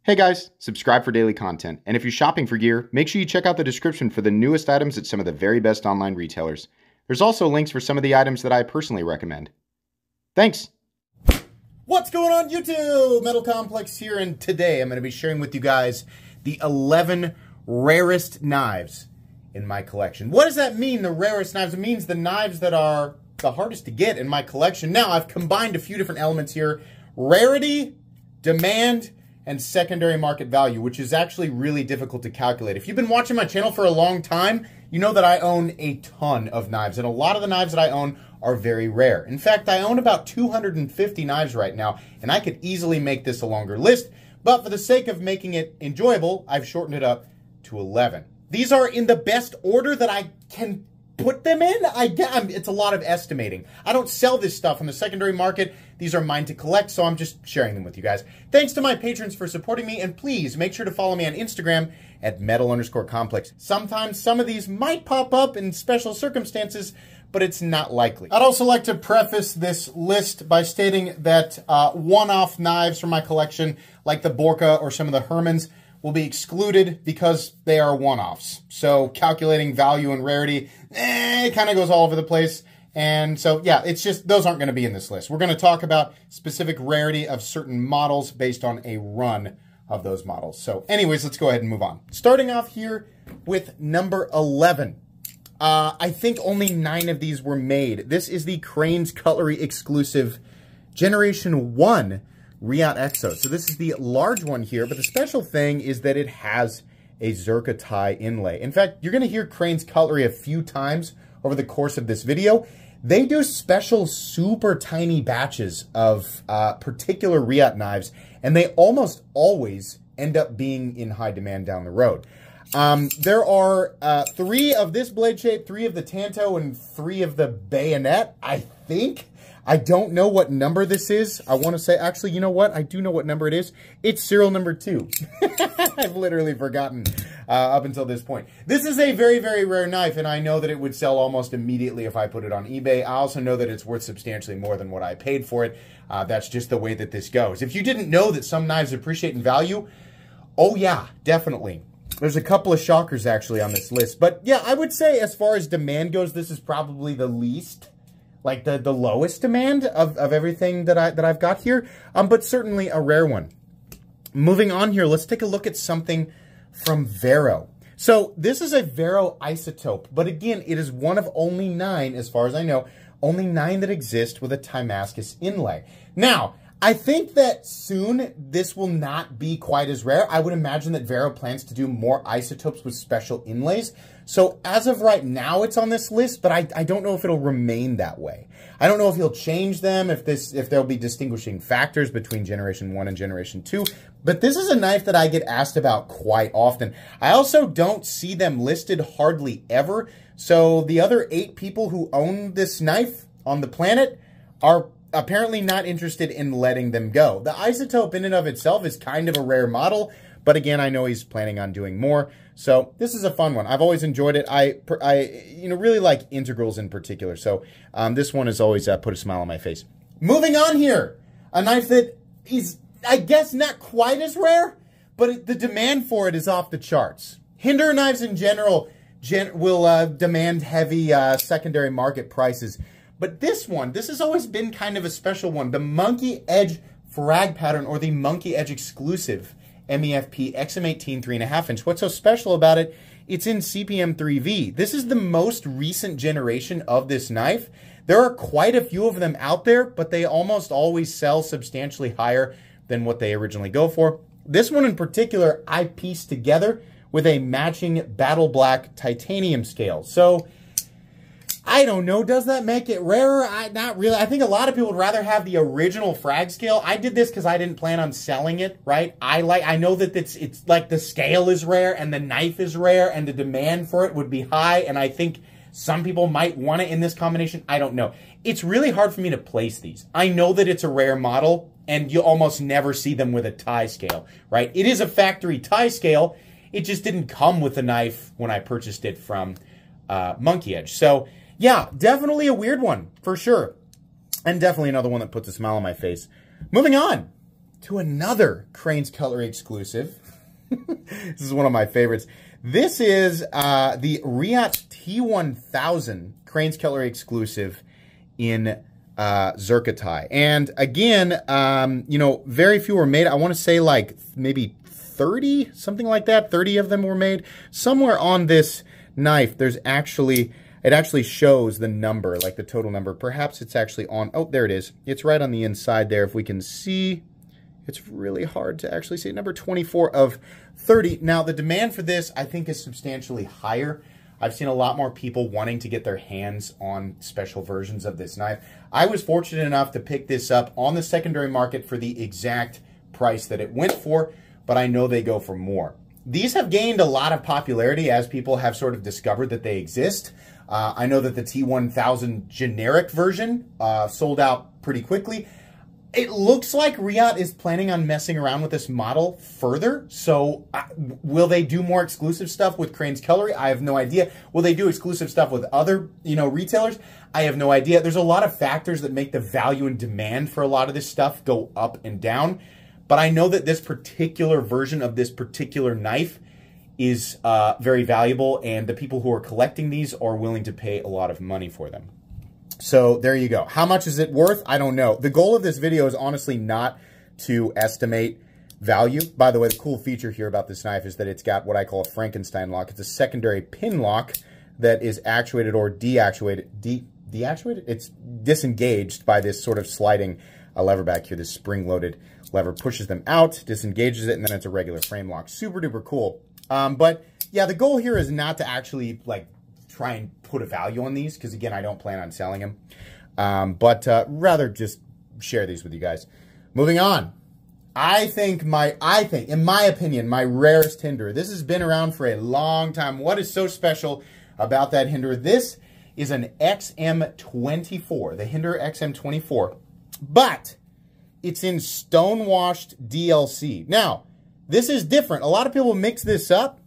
Hey guys, subscribe for daily content, and if you're shopping for gear, make sure you check out the description for the newest items at some of the very best online retailers. There's also links for some of the items that I personally recommend. Thanks! What's going on YouTube? Metal Complex here, and today I'm going to be sharing with you guys the 11 rarest knives in my collection. What does that mean, the rarest knives? It means the knives that are the hardest to get in my collection. Now, I've combined a few different elements here. Rarity, demand, and secondary market value, which is actually really difficult to calculate. If you've been watching my channel for a long time, you know that I own a ton of knives, and a lot of the knives that I own are very rare. In fact, I own about 250 knives right now, and I could easily make this a longer list, but for the sake of making it enjoyable, I've shortened it up to 11. These are in the best order that I can put them in. It's a lot of estimating. I don't sell this stuff on the secondary market. These are mine to collect, so I'm just sharing them with you guys. Thanks to my patrons for supporting me, and please make sure to follow me on Instagram at metal_complex. Sometimes some of these might pop up in special circumstances, but it's not likely. I'd also like to preface this list by stating that one-off knives from my collection, like the Borka or some of the Hermans, will be excluded because they are one-offs. So calculating value and rarity, it kind of goes all over the place. And so, yeah, it's just, those aren't going to be in this list. We're going to talk about specific rarity of certain models based on a run of those models. So anyways, let's go ahead and move on. Starting off here with number 11. I think only 9 of these were made. This is the Crane's Cutlery exclusive Generation 1 Riot EXO. So this is the large one here, but the special thing is that it has a Zerka tie inlay. In fact, you're going to hear Crane's Cutlery a few times over the course of this video. They do special super tiny batches of particular Riot knives, and they almost always end up being in high demand down the road. There are 3 of this blade shape, 3 of the Tanto, and 3 of the bayonet, I think. I don't know what number this is. I want to say, actually, you know what? I do know what number it is. It's serial number 2. I've literally forgotten up until this point. This is a very, very rare knife, and I know that it would sell almost immediately if I put it on eBay. I also know that it's worth substantially more than what I paid for it. That's just the way that this goes. If you didn't know that some knives appreciate in value, oh yeah, definitely. There's a couple of shockers actually on this list. But yeah, I would say as far as demand goes, this is probably the least, like the lowest demand of everything that I've got here, but certainly a rare one. Moving on here, let's take a look at something from Vero. So this is a Vero Isotope, but again, it is one of only 9, as far as I know, only 9 that exist with a Damascus inlay. Now, I think that soon this will not be quite as rare. I would imagine that Vero plans to do more isotopes with special inlays. So as of right now, it's on this list, but I don't know if it'll remain that way. I don't know if he'll change them, if there'll be distinguishing factors between Generation 1 and Generation 2. But this is a knife that I get asked about quite often. I also don't see them listed hardly ever. So the other 8 people who own this knife on the planet are apparently not interested in letting them go. The Isotope in and of itself is kind of a rare model, but again, I know he's planning on doing more. So this is a fun one. I've always enjoyed it. I really like integrals in particular. So this one has always put a smile on my face. Moving on here, a knife that is, I guess, not quite as rare, but the demand for it is off the charts. Hinder knives in general will demand heavy secondary market prices. But this has always been kind of a special one. The Monkey Edge frag pattern, or the Monkey Edge exclusive MEFP XM18 3.5 inch. What's so special about it? It's in CPM 3V. This is the most recent generation of this knife. There are quite a few of them out there, but they almost always sell substantially higher than what they originally go for. This one in particular, I pieced together with a matching battle black titanium scale. So I don't know, does that make it rarer? Not really. I think a lot of people would rather have the original frag scale. I did this because I didn't plan on selling it, right? I know that it's like the scale is rare and the knife is rare and the demand for it would be high, and I think some people might want it in this combination. I don't know. It's really hard for me to place these. I know that it's a rare model and you almost never see them with a tie scale, right? It is a factory tie scale. It just didn't come with the knife when I purchased it from Monkey Edge. So yeah, definitely a weird one, for sure. And definitely another one that puts a smile on my face. Moving on. to another Crane's Cutlery exclusive. This is one of my favorites. This is the Riot T1000 Crane's Cutlery exclusive in Zircotai. And again, you know, very few were made. I want to say like maybe 30, something like that. 30 of them were made. Somewhere on this knife, there's actually, it actually shows the number, like the total number. Perhaps it's actually on, oh, there it is. It's right on the inside there. If we can see, it's really hard to actually see. Number 24 of 30. Now, the demand for this, I think, is substantially higher. I've seen a lot more people wanting to get their hands on special versions of this knife. I was fortunate enough to pick this up on the secondary market for the exact price that it went for, but I know they go for more. These have gained a lot of popularity as people have sort of discovered that they exist. I know that the T1000 generic version sold out pretty quickly. It looks like Riot is planning on messing around with this model further. So will they do more exclusive stuff with Crane's Cutlery? I have no idea. Will they do exclusive stuff with other, you know, retailers? I have no idea. There's a lot of factors that make the value and demand for a lot of this stuff go up and down. But I know that this particular version of this particular knife is very valuable, and the people who are collecting these are willing to pay a lot of money for them. So there you go. How much is it worth? I don't know. The goal of this video is honestly not to estimate value. By the way, the cool feature here about this knife is that it's got what I call a Frankenstein lock. It's a secondary pin lock that is actuated or deactuated. Deactuated? It's disengaged by this sort of sliding lever back here. This spring-loaded lever pushes them out, disengages it, and then it's a regular frame lock. Super duper cool. But yeah, the goal here is not to actually like try and put a value on these, because again, I don't plan on selling them, but rather just share these with you guys. Moving on, I think in my opinion, my rarest Hinder. This has been around for a long time. What is so special about that Hinder? This is an XM24, the Hinder XM24, but it's in stonewashed DLC. Now, this is different. A lot of people mix this up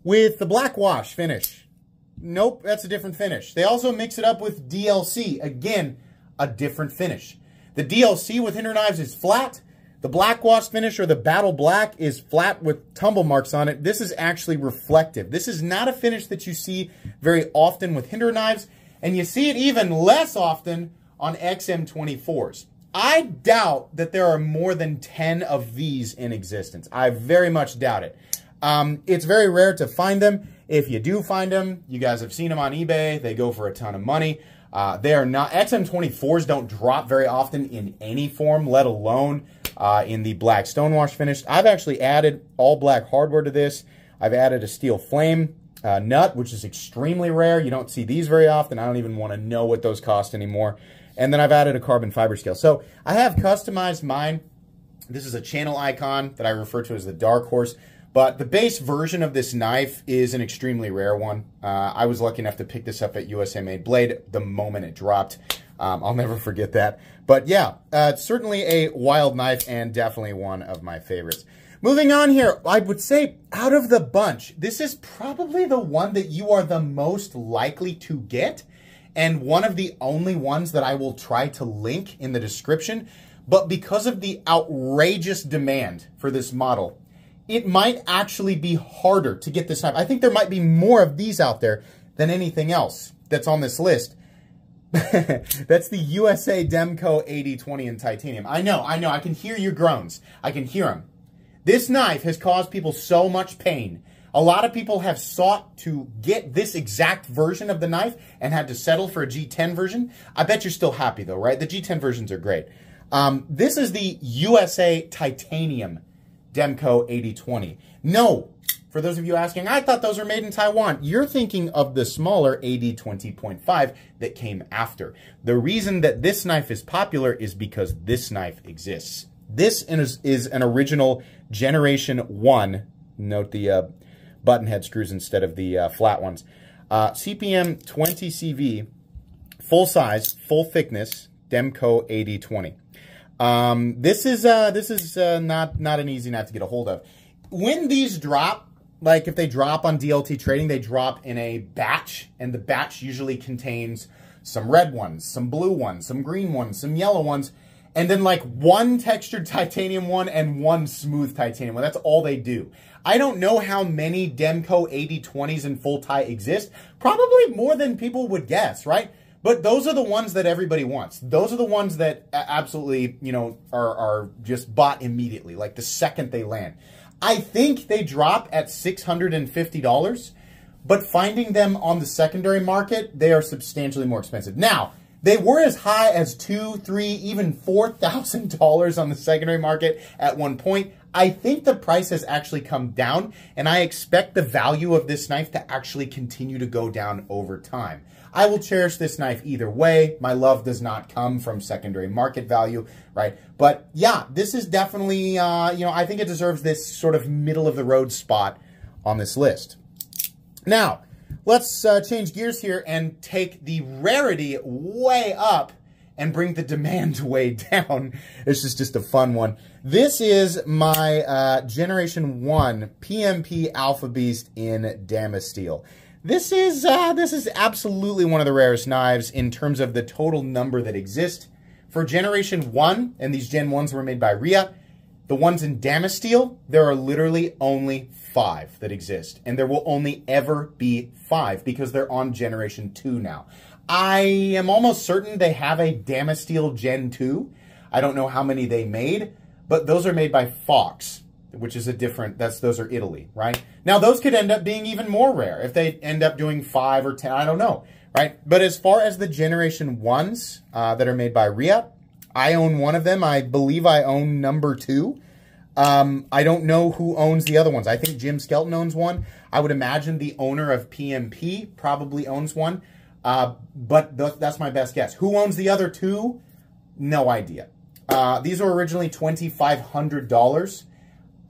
with the black wash finish. Nope, that's a different finish. They also mix it up with DLC. Again, a different finish. The DLC with Hinder knives is flat. The black wash finish, or the battle black, is flat with tumble marks on it. This is actually reflective. This is not a finish that you see very often with Hinder knives, and you see it even less often on XM24s. I doubt that there are more than 10 of these in existence. I very much doubt it. It's very rare to find them. If you do find them, you guys have seen them on eBay. They go for a ton of money. They are not, XM24s don't drop very often in any form, let alone in the black stonewash finish. I've actually added all black hardware to this. I've added a steel flame nut, which is extremely rare. You don't see these very often. I don't even want to know what those cost anymore. And then I've added a carbon fiber scale. So I have customized mine. This is a channel icon that I refer to as the Dark Horse. But the base version of this knife is an extremely rare one. I was lucky enough to pick this up at USA Made Blade the moment it dropped. I'll never forget that. But yeah, it's certainly a wild knife and definitely one of my favorites. Moving on here, I would say out of the bunch, this is probably the one that you are the most likely to get, and one of the only ones that I will try to link in the description. But because of the outrageous demand for this model, it might actually be harder to get this knife. I think there might be more of these out there than anything else that's on this list. That's the USA Demco AD20 in titanium. I know, I can hear your groans. I can hear them. This knife has caused people so much pain. A lot of people have sought to get this exact version of the knife and had to settle for a G10 version. I bet you're still happy though, right? The G10 versions are great. This is the USA Titanium Demco AD20. No, for those of you asking, I thought those were made in Taiwan. You're thinking of the smaller AD20.5 that came after. The reason that this knife is popular is because this knife exists. This is an original Generation 1. Note the button head screws instead of the flat ones. CPM 20 CV, full size, full thickness, Demco AD20. This is not an easy knife to get a hold of. When these drop, like if they drop on DLT Trading, they drop in a batch, and the batch usually contains some red ones, some blue ones, some green ones, some yellow ones, and then like one textured titanium one and one smooth titanium one. That's all they do. I don't know how many Demco 8020s in full tie exist. Probably more than people would guess, right? But those are the ones that everybody wants. Those are the ones that absolutely, you know, are just bought immediately, like the second they land. I think they drop at $650, but finding them on the secondary market, they are substantially more expensive. Now, they were as high as $2,000, $3,000, even $4,000 on the secondary market at one point. I think the price has actually come down, and I expect the value of this knife to actually continue to go down over time. I will cherish this knife either way. My love does not come from secondary market value, right? But yeah, this is definitely, you know, I think it deserves this sort of middle-of-the-road spot on this list. Now, let's change gears here and take the rarity way up and bring the demand way down. This is just a fun one. This is my Generation 1 PMP Alpha Beast in Damascus steel. This is absolutely one of the rarest knives in terms of the total number that exist. For Generation 1, and these Gen 1s were made by Riot, the ones in Damascus steel, there are literally only 5 that exist. And there will only ever be 5 because they're on Generation 2 now. I am almost certain they have a Damascus steel Gen 2. I don't know how many they made, but those are made by Fox, which is a different, those are Italy, right? Now, those could end up being even more rare if they end up doing 5 or 10, I don't know, right? But as far as the Generation 1s that are made by Riot, I own one of them. I believe I own number 2. I don't know who owns the other ones. I think Jim Skelton owns one. I would imagine the owner of PMP probably owns one, but that's my best guess. Who owns the other 2? No idea. These were originally $2,500.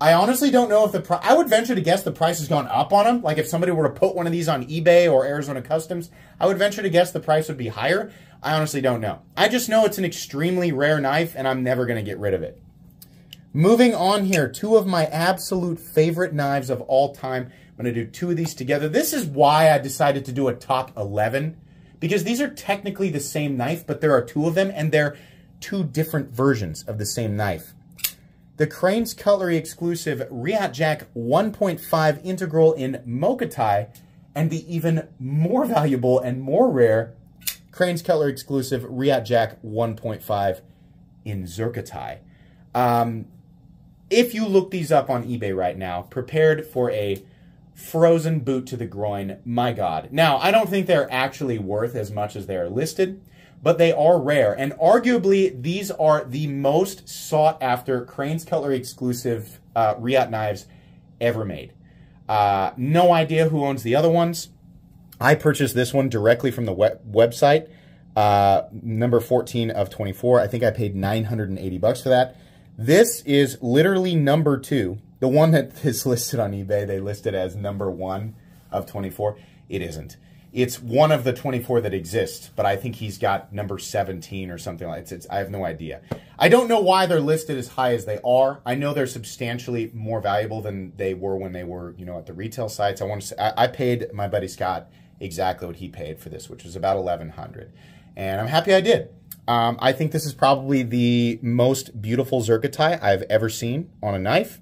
I honestly don't know if the price, I would venture to guess the price has gone up on them. Like if somebody were to put one of these on eBay or Arizona Customs, I would venture to guess the price would be higher. I honestly don't know. I just know it's an extremely rare knife and I'm never going to get rid of it. Moving on here, 2 of my absolute favorite knives of all time. I'm going to do 2 of these together. This is why I decided to do a top 11, because these are technically the same knife, but there are 2 of them and they're 2 different versions of the same knife. The Crane's Cutlery exclusive Riot Jack 1.5 integral in Mochatai, and the even more valuable and more rare Crane's Cutlery exclusive Riot Jack 1.5 in Zircotai. If you look these up on eBay right now, prepared for a frozen boot to the groin, my God. Now, I don't think they're actually worth as much as they are listed, but they are rare, and arguably these are the most sought after Crane's Cutlery exclusive Riot knives ever made. No idea who owns the other ones. I purchased this one directly from the website, number 14 of 24. I think I paid $980 for that. This is literally number 2. The one that is listed on eBay, they listed as number 1 of 24. It isn't. It's one of the 24 that exist, but I think he's got number 17 or something like that. I have no idea. I don't know why they're listed as high as they are. I know they're substantially more valuable than they were when they were, you know, at the retail sites. I paid my buddy Scott exactly what he paid for this, which was about $1,100, and I'm happy I did. I think this is probably the most beautiful Zircotai I've ever seen on a knife.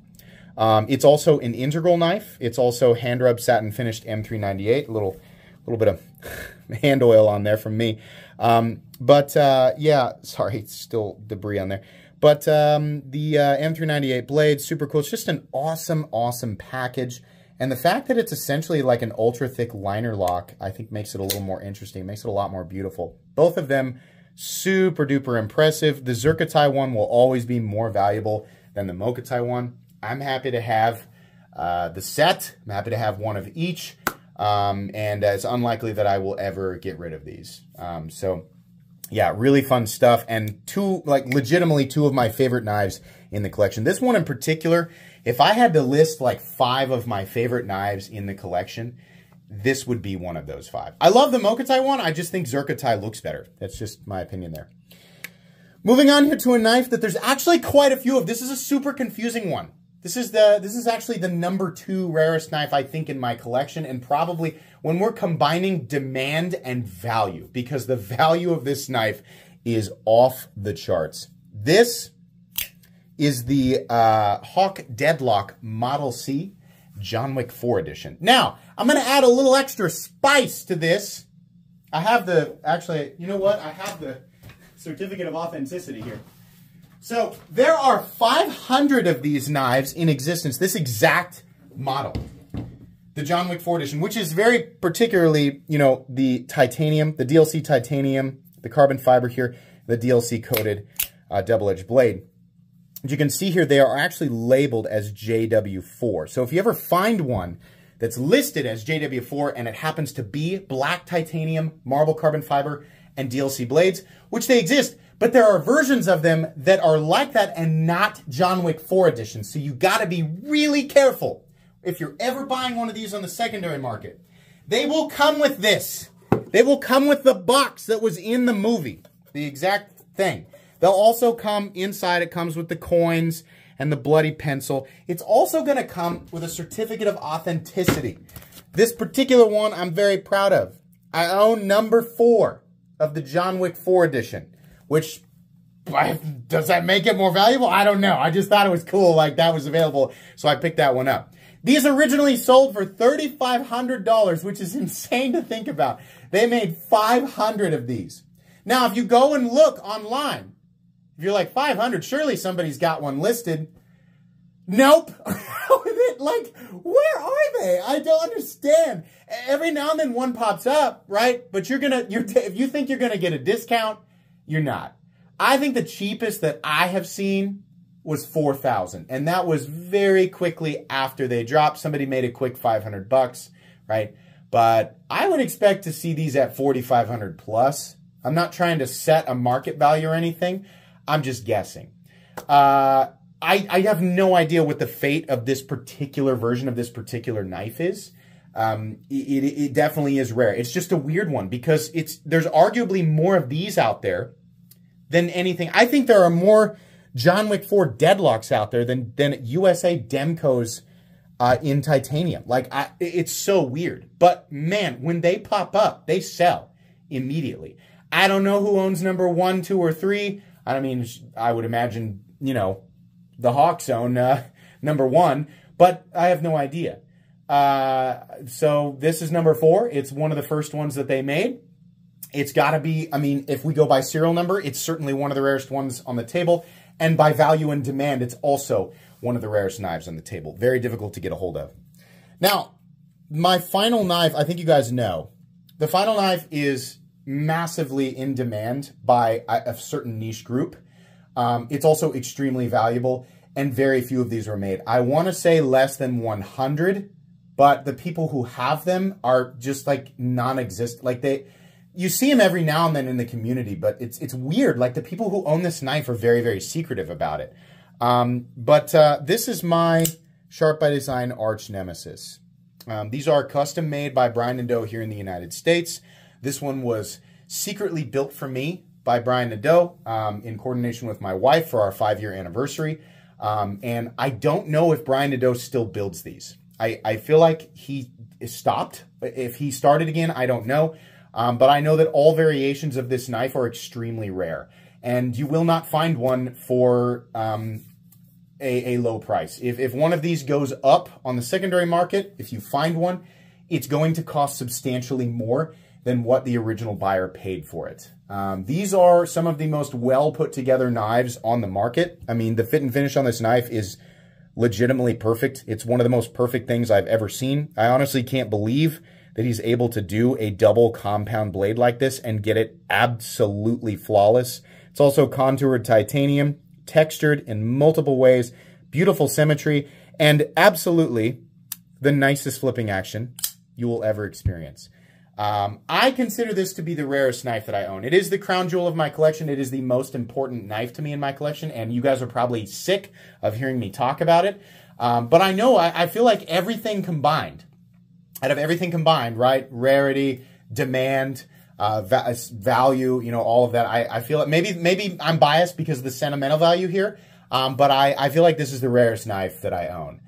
It's also an integral knife. It's also hand rubbed satin finished M398. A little bit of hand oil on there from me. Yeah, sorry, it's still debris on there. But the M398 blade, super cool. It's just an awesome, awesome package. And the fact that it's essentially like an ultra thick liner lock, I think makes it a little more interesting, makes it a lot more beautiful. Both of them super duper impressive. The Zircotai one will always be more valuable than the Mochatai one. I'm happy to have the set. I'm happy to have one of each. And it's unlikely that I will ever get rid of these. So yeah, really fun stuff. And legitimately 2 of my favorite knives in the collection. This one in particular, if I had to list like 5 of my favorite knives in the collection, this would be one of those 5. I love the Mochatai one. I just think Zircotai looks better. That's just my opinion there. Moving on here to a knife that there's actually quite a few of. This is a super confusing one. This is actually the number 2 rarest knife, I think, in my collection, and probably when we're combining demand and value, because the value of this knife is off the charts. This is the Hawk Deadlock Model C John Wick 4 edition. Now, I'm going to add a little extra spice to this. I have the, actually, you know what? I have the certificate of authenticity here. So, there are 500 of these knives in existence, this exact model. The John Wick 4 edition, which is very particularly, you know, the titanium, the DLC titanium, the carbon fiber here, the DLC coated double-edged blade. As you can see here, they are actually labeled as JW4. So if you ever find one that's listed as JW4 and it happens to be black titanium, marble carbon fiber, and DLC blades, which they exist, but there are versions of them that are like that and not John Wick 4 edition. So you got to be really careful if you're ever buying one of these on the secondary market. They will come with this. They will come with the box that was in the movie, the exact thing. They'll also come inside, it comes with the coins and the bloody pencil. It's also going to come with a certificate of authenticity. This particular one I'm very proud of. I own number 4 of the John Wick 4 edition, which, does that make it more valuable? I don't know. I just thought it was cool, like that was available, so I picked that one up. These originally sold for $3,500, which is insane to think about. They made 500 of these. Now, if you go and look online, if you're like, 500, surely somebody's got one listed. Nope. Like, where are they? I don't understand. Every now and then one pops up, right? But if you think you're gonna get a discount, you're not. I think the cheapest that I have seen was 4,000, and that was very quickly after they dropped. Somebody made a quick 500 bucks, right? But I would expect to see these at 4,500 plus. I'm not trying to set a market value or anything. I'm just guessing. I have no idea what the fate of this particular version of this particular knife is. It definitely is rare. It's just a weird one because there's arguably more of these out there than anything. I think there are more John Wick 4 deadlocks out there than USA Demcos in titanium. Like, it's so weird. But man, when they pop up, they sell immediately. I don't know who owns number 1, 2, or 3. I mean, I would imagine, you know, the Hawks own number 1, but I have no idea. So this is number 4. It's one of the first ones that they made. It's got to be, I mean, if we go by serial number, it's certainly one of the rarest ones on the table. And by value and demand, it's also one of the rarest knives on the table. Very difficult to get a hold of. Now, my final knife, I think you guys know. The final knife is massively in demand by a certain niche group. It's also extremely valuable, and very few of these were made. I want to say less than 100, but the people who have them are just like non-existent. Like you see them every now and then in the community, but it's weird. Like the people who own this knife are very, very secretive about it. This is my Sharp by Design Arch Nemesis. These are custom made by Brian Nadeau here in the United States. This one was secretly built for me by Brian Nadeau in coordination with my wife for our 5-year anniversary. And I don't know if Brian Nadeau still builds these. I feel like he stopped. If he started again, I don't know. But I know that all variations of this knife are extremely rare. And you will not find one for a low price. If one of these goes up on the secondary market, if you find one, it's going to cost substantially more than what the original buyer paid for it. These are some of the most well put together knives on the market. I mean, the fit and finish on this knife is legitimately perfect. It's one of the most perfect things I've ever seen. I honestly can't believe that he's able to do a double compound blade like this and get it absolutely flawless. It's also contoured titanium, textured in multiple ways, beautiful symmetry, and absolutely the nicest flipping action you will ever experience. I consider this to be the rarest knife that I own. It is the crown jewel of my collection. It is the most important knife to me in my collection, and you guys are probably sick of hearing me talk about it. But I know, I feel like everything combined, out of everything combined, right? Rarity, demand, value, you know, all of that. I feel like maybe I'm biased because of the sentimental value here, but I feel like this is the rarest knife that I own.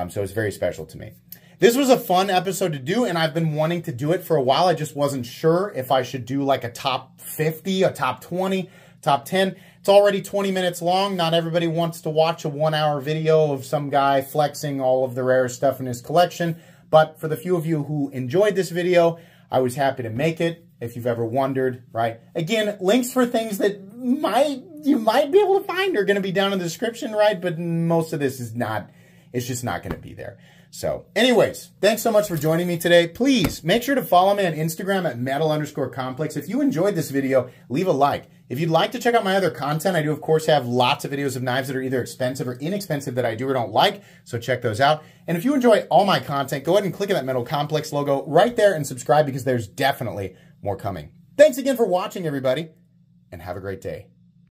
So it's very special to me. This was a fun episode to do, and I've been wanting to do it for a while. I just wasn't sure if I should do like a top 50, a top 20, top 10. It's already 20 minutes long. Not everybody wants to watch a 1-hour video of some guy flexing all of the rare stuff in his collection. But for the few of you who enjoyed this video, I was happy to make it. If you've ever wondered, right? Again, links for things that you might be able to find are going to be down in the description, right? But most of this is not, it's just not going to be there. So anyways, thanks so much for joining me today. Please make sure to follow me on Instagram at metal_complex. If you enjoyed this video, leave a like. If you'd like to check out my other content, I do, of course, have lots of videos of knives that are either expensive or inexpensive that I do or don't like, so check those out. And if you enjoy all my content, go ahead and click on that Metal Complex logo right there and subscribe because there's definitely more coming. Thanks again for watching, everybody, and have a great day.